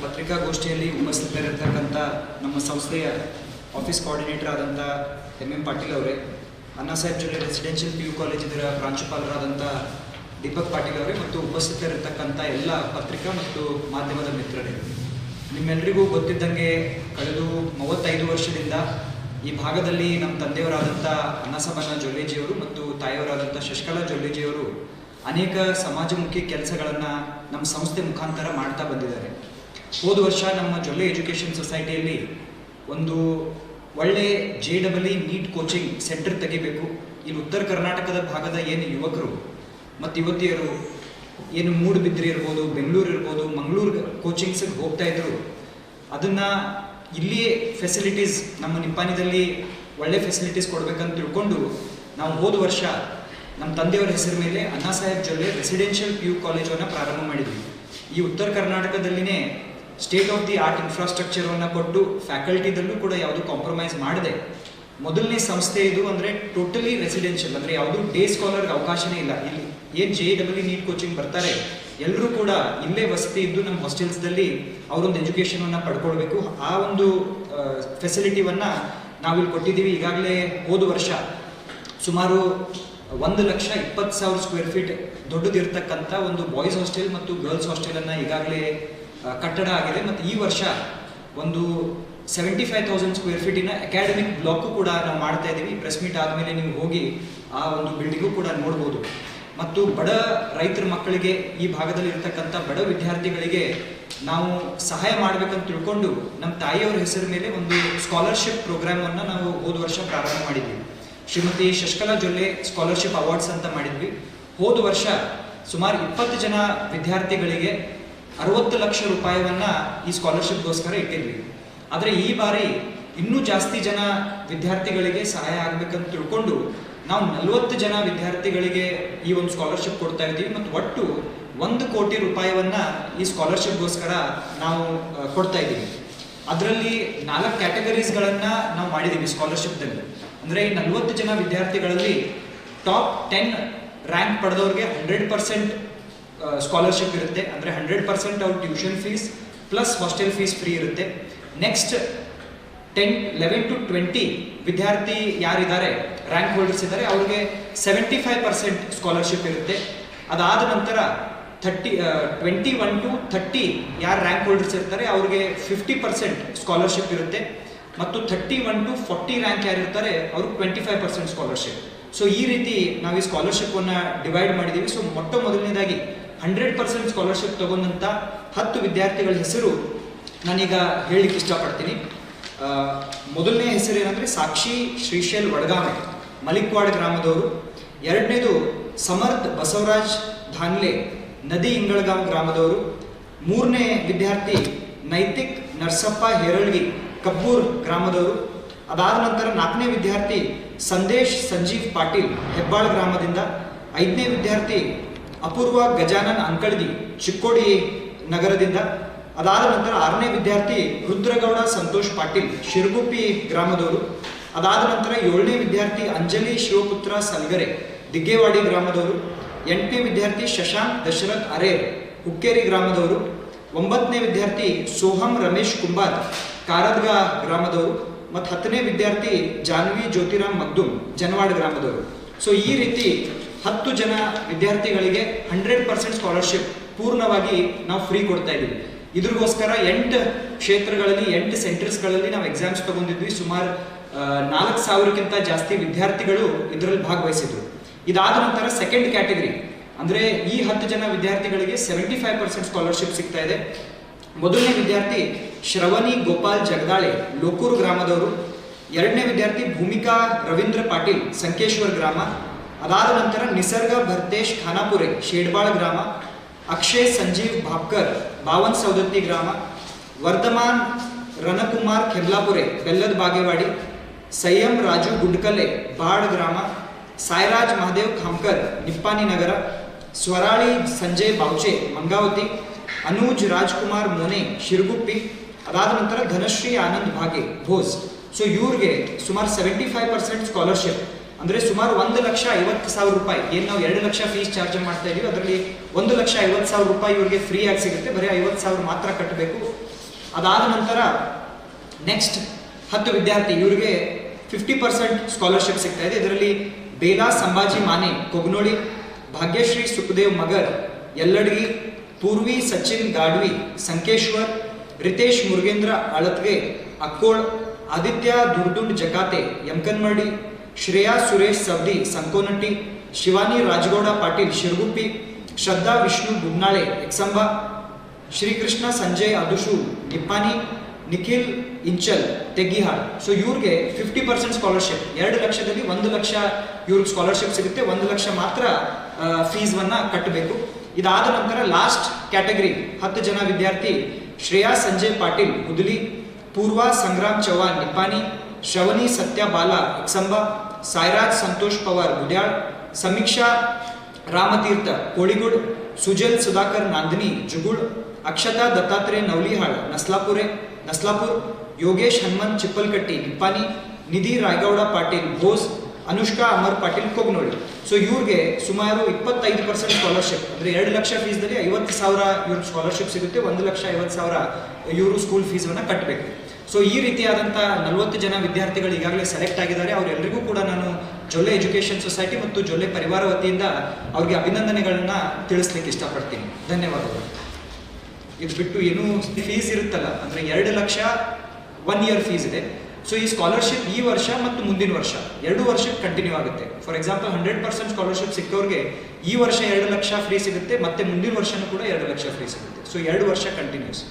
ಪತ್ರಿಕಾಗೋಷ್ಠಿಯಲ್ಲಿ ಉಪಸ್ಥಿತರಿರತಕ್ಕಂಥ ನಮ್ಮ ಸಂಸ್ಥೆಯ ಆಫೀಸ್ ಕೋಆರ್ಡಿನೇಟರ್ ಆದಂಥ ಎಂ ಪಾಟೀಲ್ ಅವರೇ, Anna Saheb Jolle residential PU college ಇದರ ಪ್ರಾಂಶುಪಾಲರಾದಂಥ ದೀಪಕ್ ಪಾಟೀಲ್ ಅವರೇ ಮತ್ತು ಉಪಸ್ಥಿತರಿರತಕ್ಕಂಥ ಎಲ್ಲ ಪತ್ರಿಕಾ ಮತ್ತು ಮಾಧ್ಯಮದ ಮಿತ್ರರೇ, ನಿಮ್ಮೆಲ್ಲರಿಗೂ ಗೊತ್ತಿದ್ದಂಗೆ ಕಳೆದ 35 ವರ್ಷದಿಂದ ಈ ಭಾಗದಲ್ಲಿ ನಮ್ಮ ತಂದೆಯವರಾದಂಥ ಅನ್ನಸಬಣ್ಣ ಜೊಲ್ಲೆಜಿಯವರು ಮತ್ತು ತಾಯಿಯವರಾದಂಥ ಶಶಿಕಲಾ ಜೊಲ್ಲೆಜಿಯವರು ಅನೇಕ ಸಮಾಜಮುಖಿ ಕೆಲಸಗಳನ್ನು ನಮ್ಮ ಸಂಸ್ಥೆ ಮುಖಾಂತರ ಮಾಡ್ತಾ ಬಂದಿದ್ದಾರೆ. ಹೋದ ವರ್ಷ ನಮ್ಮ ಜೊಲ್ಲೆ ಎಜುಕೇಷನ್ ಸೊಸೈಟಿಯಲ್ಲಿ ಒಂದು ಒಳ್ಳೆ JEE ನೀಟ್ ಕೋಚಿಂಗ್ ಸೆಂಟರ್ ತೆಗಿಬೇಕು. ಇಲ್ಲಿ ಉತ್ತರ ಕರ್ನಾಟಕದ ಭಾಗದ ಏನು ಯುವಕರು ಮತ್ತು ಯುವತಿಯರು ಏನು ಮೂಡುಬಿದ್ರೆ ಇರ್ಬೋದು, ಬೆಂಗಳೂರು ಇರ್ಬೋದು, ಮಂಗಳೂರು ಕೋಚಿಂಗ್ಸಿಗೆ ಹೋಗ್ತಾ ಇದ್ರು, ಅದನ್ನು ಇಲ್ಲಿಯೇ ಫೆಸಿಲಿಟೀಸ್ ನಮ್ಮ ನಿಪ್ಪಾಣಿದಲ್ಲಿ ಒಳ್ಳೆ ಫೆಸಿಲಿಟೀಸ್ ಕೊಡಬೇಕಂತ ತಿಳ್ಕೊಂಡು ನಾವು ಹೋದ ವರ್ಷ ನಮ್ಮ ತಂದೆಯವರ ಹೆಸರು ಮೇಲೆ ಅಣ್ಣಾ ಸಾಹೇಬ್ ಜೊಲ್ಲೆ ರೆಸಿಡೆನ್ಷಿಯಲ್ PU ಕಾಲೇಜನ್ನು ಪ್ರಾರಂಭ ಮಾಡಿದ್ವಿ. ಈ ಉತ್ತರ ಕರ್ನಾಟಕದಲ್ಲಿನೇ ಸ್ಟೇಟ್ ಆಫ್ ದಿ ಆರ್ಟ್ ಇನ್ಫ್ರಾಸ್ಟ್ರಕ್ಚರನ್ನು ಕೊಟ್ಟು ಫ್ಯಾಕಲ್ಟಿದಲ್ಲೂ ಕೂಡ ಯಾವುದು ಕಾಂಪ್ರಮೈಸ್ ಮಾಡದೆ ಮೊದಲನೇ ಸಂಸ್ಥೆ ಇದು. ಅಂದರೆ ಟೋಟಲಿ ರೆಸಿಡೆನ್ಷಿಯಲ್, ಅಂದರೆ ಯಾವುದು ಡೇ ಸ್ಕಾಲರ್ಗೆ ಅವಕಾಶನೇ ಇಲ್ಲ. ಇಲ್ಲಿ ಏನು JEE ನೀಟ್ ಕೋಚಿಂಗ್ ಬರ್ತಾರೆ ಎಲ್ಲರೂ ಕೂಡ ಇಲ್ಲೇ ವಸತಿ ಇದ್ದು ನಮ್ಮ ಹಾಸ್ಟೆಲ್ಸ್ದಲ್ಲಿ ಅವರೊಂದು ಎಜುಕೇಷನನ್ನು ಪಡ್ಕೊಳ್ಬೇಕು. ಆ ಒಂದು ಫೆಸಿಲಿಟಿವನ್ನು ನಾವಿಲ್ಲಿ ಕೊಟ್ಟಿದ್ದೀವಿ. ಈಗಾಗಲೇ ಹೋದ ವರ್ಷ ಸುಮಾರು 1,20,000 ಸ್ಕ್ವೇರ್ ಫೀಟ್ ದೊಡ್ಡದಿರ್ತಕ್ಕಂಥ ಒಂದು ಬಾಯ್ಸ್ ಹಾಸ್ಟೆಲ್ ಮತ್ತು ಗರ್ಲ್ಸ್ ಹಾಸ್ಟೆಲನ್ನು ಈಗಾಗಲೇ ಕಟ್ಟಡ ಆಗಿದೆ. ಮತ್ತು ಈ ವರ್ಷ ಒಂದು 75,000 ಸ್ಕ್ವೇರ್ ಫೀಟಿನ ಅಕಾಡೆಮಿಕ್ ಬ್ಲಾಕು ಕೂಡ ನಾವು ಮಾಡ್ತಾ ಇದ್ದೀವಿ. ಪ್ರೆಸ್ ಮೀಟ್ ಆದಮೇಲೆ ನೀವು ಹೋಗಿ ಆ ಒಂದು ಬಿಲ್ಡಿಂಗು ಕೂಡ ನೋಡ್ಬೋದು. ಮತ್ತು ಬಡ ರೈತರ ಮಕ್ಕಳಿಗೆ, ಈ ಭಾಗದಲ್ಲಿ ಇರ್ತಕ್ಕಂಥ ಬಡ ವಿದ್ಯಾರ್ಥಿಗಳಿಗೆ ನಾವು ಸಹಾಯ ಮಾಡಬೇಕಂತ ತಿಳ್ಕೊಂಡು ನಮ್ಮ ತಾಯಿಯವರ ಹೆಸರು ಮೇಲೆ ಒಂದು ಸ್ಕಾಲರ್ಶಿಪ್ ಪ್ರೋಗ್ರಾಮನ್ನು ನಾವು ಹೋದ ವರ್ಷ ಪ್ರಾರಂಭ ಮಾಡಿದ್ವಿ. ಶ್ರೀಮತಿ ಶಶಿಕಲಾ ಜೊಲ್ಲೆ ಸ್ಕಾಲರ್ಶಿಪ್ ಅವಾರ್ಡ್ಸ್ ಅಂತ ಮಾಡಿದ್ವಿ. ಹೋದ ವರ್ಷ ಸುಮಾರು 20 ಜನ ವಿದ್ಯಾರ್ಥಿಗಳಿಗೆ 60 ಲಕ್ಷ ರೂಪಾಯಿಯನ್ನು ಈ ಸ್ಕಾಲರ್ಶಿಪ್ಗೋಸ್ಕರ ಇಟ್ಟಿದ್ವಿ. ಆದರೆ ಈ ಬಾರಿ ಇನ್ನೂ ಜಾಸ್ತಿ ಜನ ವಿದ್ಯಾರ್ಥಿಗಳಿಗೆ ಸಹಾಯ ಆಗಬೇಕಂತ ತಿಳ್ಕೊಂಡು ನಾವು 40 ಜನ ವಿದ್ಯಾರ್ಥಿಗಳಿಗೆ ಈ ಒಂದು ಸ್ಕಾಲರ್ಶಿಪ್ ಕೊಡ್ತಾ ಇದ್ದೀವಿ. ಮತ್ತು ಒಟ್ಟು 1 ಕೋಟಿ ರೂಪಾಯಿಯನ್ನು ಈ ಸ್ಕಾಲರ್ಶಿಪ್ಗೋಸ್ಕರ ನಾವು ಕೊಡ್ತಾ ಇದ್ದೀವಿ. ಅದರಲ್ಲಿ 4 ಕ್ಯಾಟಗರೀಸ್ಗಳನ್ನು ನಾವು ಮಾಡಿದ್ದೀವಿ ಸ್ಕಾಲರ್ಶಿಪ್ದಲ್ಲಿ. ಅಂದರೆ ಈ 40 ಜನ ವಿದ್ಯಾರ್ಥಿಗಳಲ್ಲಿ ಟಾಪ್ 10 ರ್ಯಾಂಕ್ ಪಡೆದವ್ರಿಗೆ 100% ಸ್ಕಾಲರ್ಶಿಪ್ ಇರುತ್ತೆ. ಅಂದರೆ 100% ಅವ್ರ tuition fees plus hostel fees free ಇರುತ್ತೆ. ನೆಕ್ಸ್ಟ್ 11 to 20 ವಿದ್ಯಾರ್ಥಿ ಯಾರಿದ್ದಾರೆ, ರ್ಯಾಂಕ್ ಹೋಲ್ಡರ್ಸ್ ಇದ್ದಾರೆ, ಅವ್ರಿಗೆ 75% ಸ್ಕಾಲರ್ಶಿಪ್ ಇರುತ್ತೆ. ಅದಾದ ನಂತರ 21 to 30 ಯಾರು ರ್ಯಾಂಕ್ ಹೋಲ್ಡರ್ಸ್ ಇರ್ತಾರೆ ಅವ್ರಿಗೆ 50% ಸ್ಕಾಲರ್ಶಿಪ್ ಇರುತ್ತೆ. ಮತ್ತು 31 to 40 ರ್ಯಾಂಕ್ ಯಾರಿರ್ತಾರೆ ಅವ್ರಿಗೆ 25% ಸ್ಕಾಲರ್ಶಿಪ್. ಸೊ ಈ ರೀತಿ ನಾವು ಈ ಸ್ಕಾಲರ್ಶಿಪ್ಪನ್ನು ಡಿವೈಡ್ ಮಾಡಿದ್ದೀವಿ. ಸೊ ಮೊದಲನೇದಾಗಿ 100% ಸ್ಕಾಲರ್ಶಿಪ್ ತಗೊಂಡಂಥ 10 ವಿದ್ಯಾರ್ಥಿಗಳ ಹೆಸರು ನಾನೀಗ ಹೇಳಲಿಕ್ಕೆ ಇಷ್ಟಪಡ್ತೀನಿ. ಮೊದಲನೇ ಹೆಸರು ಏನಂದರೆ ಸಾಕ್ಷಿ ಶ್ರೀಶೈಲ್ ವಡಗಾಮೆ, ಮಲಿಕ್ವಾಡ್ ಗ್ರಾಮದವರು. ಎರಡನೇದು ಸಮರ್ಥ್ ಬಸವರಾಜ್ ಧಾನ್ಲೆ, ನದಿ ಇಂಗಳಗಾಂವ್ ಗ್ರಾಮದವರು. ಮೂರನೇ ವಿದ್ಯಾರ್ಥಿ ನೈತಿಕ್ ನರಸಪ್ಪ ಹೇರಳ್ಗಿ, ಕಬ್ಬೂರ್ ಗ್ರಾಮದವರು. ಅದಾದ ನಂತರ 4ನೇ ವಿದ್ಯಾರ್ಥಿ ಸಂದೇಶ್ ಸಂಜೀವ್ ಪಾಟೀಲ್, ಹೆಬ್ಬಾಳ್ ಗ್ರಾಮದಿಂದ. 5ನೇ ವಿದ್ಯಾರ್ಥಿ ಅಪೂರ್ವ ಗಜಾನನ್ ಅಂಕಳ್ಗಿ, ಚಿಕ್ಕೋಡಿ ನಗರದಿಂದ. ಅದಾದ ನಂತರ 6ನೇ ವಿದ್ಯಾರ್ಥಿ ರುದ್ರಗೌಡ ಸಂತೋಷ್ ಪಾಟೀಲ್, ಶಿರಗುಪ್ಪಿ ಗ್ರಾಮದವರು. ಅದಾದ ನಂತರ 7ನೇ ವಿದ್ಯಾರ್ಥಿ ಅಂಜಲಿ ಶಿವಪುತ್ರ ಸಲ್ಗರೆ, ದಿಗ್ಗೇವಾಡಿ ಗ್ರಾಮದವರು. 8ನೇ ವಿದ್ಯಾರ್ಥಿ ಶಶಾಂಕ್ ದಶರಥ್ ಅರೇರ್, ಹುಕ್ಕೇರಿ ಗ್ರಾಮದವರು. 9ನೇ ವಿದ್ಯಾರ್ಥಿ ಸೋಹಂ ರಮೇಶ್ ಕುಂಬಾರ್, ಕಾರದ್ಗ ಗ್ರಾಮದವರು. ಮತ್ತು 10ನೇ ವಿದ್ಯಾರ್ಥಿ ಜಾನ್ವಿ ಜ್ಯೋತಿರಾಮ್ ಮಗ್ದುಮ್, ಜನವಾಡ ಗ್ರಾಮದವರು. ಸೊ ಈ ರೀತಿ 10 ಜನ ವಿದ್ಯಾರ್ಥಿಗಳಿಗೆ 100% ಸ್ಕಾಲರ್ಶಿಪ್ ಪೂರ್ಣವಾಗಿ ನಾವು ಫ್ರೀ ಕೊಡ್ತಾ ಇದ್ದೀವಿ. ಇದ್ರಿಗೋಸ್ಕರ 8 ಕ್ಷೇತ್ರಗಳಲ್ಲಿ 8 ಸೆಂಟರ್ಸ್ಗಳಲ್ಲಿ ನಾವು ಎಕ್ಸಾಮ್ಸ್ ತಗೊಂಡಿದ್ವಿ. ಸುಮಾರು 4,000ಕ್ಕಿಂತ ಜಾಸ್ತಿ ವಿದ್ಯಾರ್ಥಿಗಳು ಇದರಲ್ಲಿ ಭಾಗವಹಿಸಿದ್ರು. ಇದಾದ ನಂತರ ಸೆಕೆಂಡ್ ಕ್ಯಾಟಗರಿ ಅಂದರೆ ಈ 10 ಜನ ವಿದ್ಯಾರ್ಥಿಗಳಿಗೆ 75% ಸ್ಕಾಲರ್ಶಿಪ್ ಸಿಗ್ತಾ ಇದೆ. ಮೊದಲನೇ ವಿದ್ಯಾರ್ಥಿ ಶ್ರವಣಿ ಗೋಪಾಲ್ ಜಗದಾಳೆ, ಲೋಕೂರು ಗ್ರಾಮದವರು. 2ನೇ ವಿದ್ಯಾರ್ಥಿ ಭೂಮಿಕಾ ರವೀಂದ್ರ ಪಾಟೀಲ್, ಸಂಕೇಶ್ವರ್ ಗ್ರಾಮ. ಅದಾದ ನಂತರ ನಿಸರ್ಗ ಭರ್ತೇಶ್ ಖಾನಾಪುರೆ, ಶೇಡ್ಬಾಳ್ ಗ್ರಾಮ. ಅಕ್ಷಯ್ ಸಂಜೀವ್ ಭಾಪ್ಕರ್, ಬಾವನ್ ಸೌದತ್ತಿ ಗ್ರಾಮ. ವರ್ಧಮಾನ್ ರಣಕುಮಾರ್ ಖೆಮ್ಲಾಪುರೆ, ಬೆಲ್ಲದ ಬಾಗೇವಾಡಿ. ಸಂಯಂ ರಾಜು ಗುಂಡ್ಕಲ್ಲೆ, ಬಾಡ್ ಗ್ರಾಮ. ಸಾಯಿರಾಜ್ ಮಹಾದೇವ್ ಖಾಮ್ಕರ್, ನಿಪ್ಪಾನಿ ನಗರ. ಸ್ವರಾಳಿ ಸಂಜಯ್ ಬಾವ್ಚೆ, ಮಂಗಾವತಿ. ಅನೂಜ್ ರಾಜ್ಕುಮಾರ್ ಮೋನೆ, ಶಿರಗುಪ್ಪಿ. ಅದಾದ ನಂತರ ಧನಶ್ರೀ ಆನಂದ್ ಭಾಗೆ, ಭೋಸ್. ಸೊ ಇವ್ರಿಗೆ ಸುಮಾರು 75% ಸ್ಕಾಲರ್ಶಿಪ್, ಅಂದರೆ ಸುಮಾರು 1,50,000 ರೂಪಾಯಿ. ಏನು ನಾವು 2 ಲಕ್ಷ ಫೀಸ್ ಚಾರ್ಜ್ ಮಾಡ್ತಾ ಇದೀವಿ, ಅದರಲ್ಲಿ 1,50,000 ರೂಪಾಯಿ ಇವ್ರಿಗೆ ಫ್ರೀ ಆಗಿ ಸಿಗುತ್ತೆ. ಬರೀ 50,000 ಮಾತ್ರ ಕಟ್ಟಬೇಕು. ಅದಾದ ನಂತರ ನೆಕ್ಸ್ಟ್ 10 ವಿದ್ಯಾರ್ಥಿ ಇವರಿಗೆ 50% ಸ್ಕಾಲರ್ಶಿಪ್ ಸಿಗ್ತಾ ಇದೆ. ಇದರಲ್ಲಿ ಬೇಲಾ ಸಂಭಾಜಿ ಮಾನೆ ಕೊಗ್ನೋಳಿ, ಭಾಗ್ಯಶ್ರೀ ಸುಖದೇವ್ ಮಗರ್ ಯಲ್ಲಡ್ಗಿ, ಪೂರ್ವಿ ಸಚಿನ್ ಗಾಡ್ವಿ ಸಂಕೇಶ್ವರ್, ರಿತೇಶ್ ಮುರುಗೇಂದ್ರ ಅಳತ್ಗೆ ಅಕ್ಕೋಳ್, ಆದಿತ್ಯ ದುರ್ದುಂಡ್ ಜಕಾತೆ ಯಮಕನ್ಮಡಿ, ಶ್ರೇಯಾ ಸುರೇಶ್ ಸವದಿ ಸಂಕೋನಟ್ಟಿ, ಶಿವಾನಿ ರಾಜಗೌಡ ಪಾಟೀಲ್ ಶಿರಗುಪ್ಪಿ, ಶ್ರದ್ಧಾ ವಿಷ್ಣು ಗುಗ್ನಾಳೆ ಎಕ್ಸಂಬ, ಶ್ರೀಕೃಷ್ಣ ಸಂಜಯ್ ಅದುಶು ನಿಪ್ಪಾನಿ, ನಿಖಿಲ್ ಇಂಚಲ್ ತೆಗ್ಗಿಹಾಳ್. ಸೊ ಇವ್ರಿಗೆ 50% ಸ್ಕಾಲರ್ಶಿಪ್, 2 ಲಕ್ಷದಲ್ಲಿ 1 ಲಕ್ಷ ಇವ್ರಿಗೆ ಸ್ಕಾಲರ್ಶಿಪ್ ಸಿಗುತ್ತೆ, 1 ಲಕ್ಷ ಮಾತ್ರ ಫೀಸ್ವನ್ನ ಕಟ್ಟಬೇಕು. ಇದಾದ ನಂತರ ಲಾಸ್ಟ್ ಕ್ಯಾಟಗರಿ 10 ಜನ ವಿದ್ಯಾರ್ಥಿ ಶ್ರೇಯಾ ಸಂಜಯ್ ಪಾಟೀಲ್ ಹುದಲಿ, ಪೂರ್ವ ಸಂಗ್ರಾಮ್ ಚೌಹಾಣ್ ನಿಪ್ಪಾನಿ, ಶ್ರವಣಿ ಸತ್ಯ ಬಾಲಾ ಎಕ್ಸಂಬ, ಸಾಯಿರಾಜ್ ಸಂತೋಷ್ ಪವಾರ್ ಗುಡ್ಯಾಳ್, ಸಮೀಕ್ಷಾ ರಾಮತೀರ್ಥ ಕೋಳಿಗುಡ್, ಸುಜಲ್ ಸುಧಾಕರ್ ನಾಂದಿನಿ ಜುಗುಳ್, ಅಕ್ಷತಾ ದತ್ತಾತ್ರೇಯ ನವಲಿಹಾಳ್ ನಸ್ಲಾಪುರ್, ಯೋಗೇಶ್ ಹನುಮಂತ್ ಚಿಪ್ಪಲ್ಕಟ್ಟಿ ನಿಪ್ಪಾನಿ, ನಿಧಿ ರಾಯಗೌಡ ಪಾಟೀಲ್ ಭೋಸ್, ಅನುಷ್ಕಾ ಅಮರ್ ಪಾಟೀಲ್ ಕೊಗ್ನೋಳಿ. ಸೊ ಇವ್ರಿಗೆ ಸುಮಾರು 25% ಸ್ಕಾಲರ್ಶಿಪ್, ಅಂದರೆ 2 ಲಕ್ಷ ಫೀಸ್ದಲ್ಲಿ 50,000 ಇವ್ರಿಗೆ ಸ್ಕಾಲರ್ಶಿಪ್ ಸಿಗುತ್ತೆ, 1,50,000 ಇವರು ಸ್ಕೂಲ್ ಫೀಸನ್ನು ಕಟ್ಟಬೇಕು. ಸೊ ಈ ರೀತಿಯಾದಂಥ 40 ಜನ ವಿದ್ಯಾರ್ಥಿಗಳು ಈಗಾಗಲೇ ಸೆಲೆಕ್ಟ್ ಆಗಿದ್ದಾರೆ. ಅವರೆಲ್ಲರಿಗೂ ಕೂಡ ನಾನು ಜೊಲ್ಲೆ ಎಜುಕೇಷನ್ ಸೊಸೈಟಿ ಮತ್ತು ಜೊಲ್ಲೆ ಪರಿವಾರ ವತಿಯಿಂದ ಅವ್ರಿಗೆ ಅಭಿನಂದನೆಗಳನ್ನ ತಿಳಿಸ್ಲಿಕ್ಕೆ ಇಷ್ಟಪಡ್ತೀನಿ. ಧನ್ಯವಾದಗಳು. ಇದು ಬಿಟ್ಟು ಏನು ಫೀಸ್ ಇರುತ್ತಲ್ಲ, ಅಂದರೆ 2 ಲಕ್ಷ 1 ಇಯರ್ ಫೀಸ್ ಇದೆ. ಸೊ ಈ ಸ್ಕಾಲರ್ಶಿಪ್ ಈ ವರ್ಷ ಮತ್ತು ಮುಂದಿನ ವರ್ಷ 2 ವರ್ಷಕ್ಕೆ ಕಂಟಿನ್ಯೂ ಆಗುತ್ತೆ. ಫಾರ್ ಎಕ್ಸಾಂಪಲ್ 100% ಸ್ಕಾಲರ್ಶಿಪ್ ಸಿಕ್ಕವ್ರಿಗೆ ಈ ವರ್ಷ 2 ಲಕ್ಷ ಫ್ರೀ ಸಿಗುತ್ತೆ, ಮತ್ತೆ ಮುಂದಿನ ವರ್ಷನೂ ಕೂಡ 2 ಲಕ್ಷ ಫ್ರೀ ಸಿಗುತ್ತೆ. ಸೊ 2 ವರ್ಷ ಕಂಟಿನ್ಯೂಸ್.